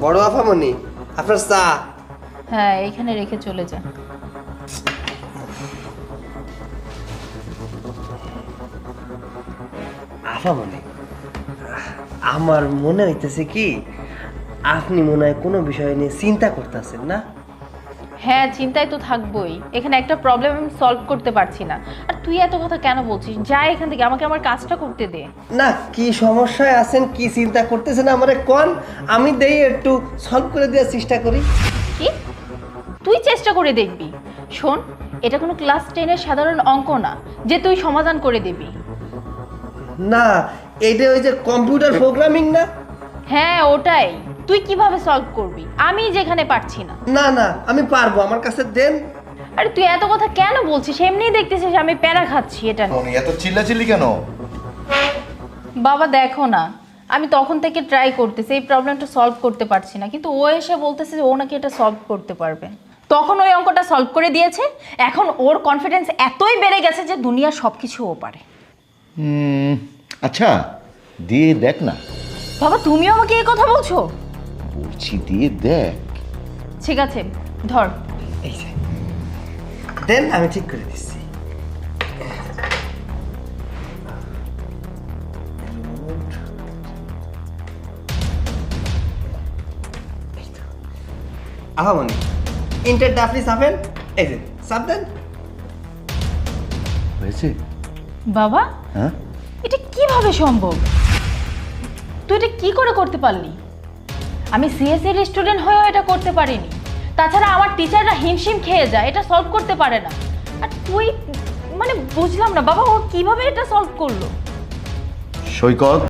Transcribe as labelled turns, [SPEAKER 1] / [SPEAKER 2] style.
[SPEAKER 1] বড় আফামনি, আপনার চা।
[SPEAKER 2] হ্যাঁ, এখানে রেখে চলে যা।
[SPEAKER 1] আফামনি, আমার মনে হইতেছে কি আপনি মনে হয় কোনো বিষয় নিয়ে চিন্তা করতেছেন না?
[SPEAKER 2] হ্যাঁ, চিন্তায় তো থাকবোই। এখানে একটা প্রবলেম আমি সলভ করতে পারছি না, আর তুই এত কথা কেন বলছিস? যা এখান থেকে, আমাকে আমার কাজটা করতে দে।
[SPEAKER 1] না, কি সমস্যায় আছেন, কি চিন্তা করতেছেন আমারে কোন, আমি দেই একটু সলভ করে দেওয়ার চেষ্টা করি।
[SPEAKER 2] কি? তুই চেষ্টা করে দেখবি? শোন, এটা কোনো ক্লাস 10-এর সাধারণ অঙ্ক না যে তুই সমাধান করে দিবি।
[SPEAKER 1] না, এইটা ওই যে কম্পিউটার প্রোগ্রামিং না?
[SPEAKER 2] হ্যাঁ, ওটাই। তুই কিভাবে সলভ করবি? আমি যেখানে পারছি না।
[SPEAKER 1] না না, আমি পারবো, আমার কাছে দেন।
[SPEAKER 2] আরে তুই এত কথা কেন বলছিস? এমনিই দেখতেছিস আমি প্যারা খাচ্ছি এটা নিয়ে।
[SPEAKER 3] টনি এত চিল্লাচিল্লি কেন?
[SPEAKER 2] বাবা দেখো না, আমি তখন থেকে ট্রাই করতেছি এই প্রবলেমটা সলভ করতে পারছি না, কিন্তু ও এসে বলতেছে যে ও নাকি এটা সলভ করতে পারবে। তখন ওই অঙ্কটা সলভ করে দিয়েছে, এখন ওর কনফিডেন্স এতই বেড়ে গেছে যে দুনিয়ার সব কিছু ও পারে।
[SPEAKER 3] আচ্ছা, দিয়ে দেখ না।
[SPEAKER 2] বাবা তুমিও আমাকে এই কথা বলছো?
[SPEAKER 3] বলছি দিয়ে দেখ।
[SPEAKER 2] ঠিক আছে, ধর।
[SPEAKER 1] এই যে দেন, আমি ঠিক করে দিচ্ছি। আহামনি, ইন্টারটা আপনি চাপেন। এই যে চাপ দেন।
[SPEAKER 3] হয়েছে?
[SPEAKER 2] বাবা,
[SPEAKER 3] হ্যাঁ,
[SPEAKER 2] এটা কিভাবে সম্ভব? তুই এটা কি করে করতে পারলি? আমি সিএসসি এর স্টুডেন্ট হয়েও এটা করতে পারিনি। তাছাড়া আমার টিচাররা হিমশিম খেয়ে যায়, এটা সলভ করতে পারে না। আর তুই, মানে বুঝলাম না বাবা, ও কিভাবে এটা সলভ করলো?
[SPEAKER 3] সৈকত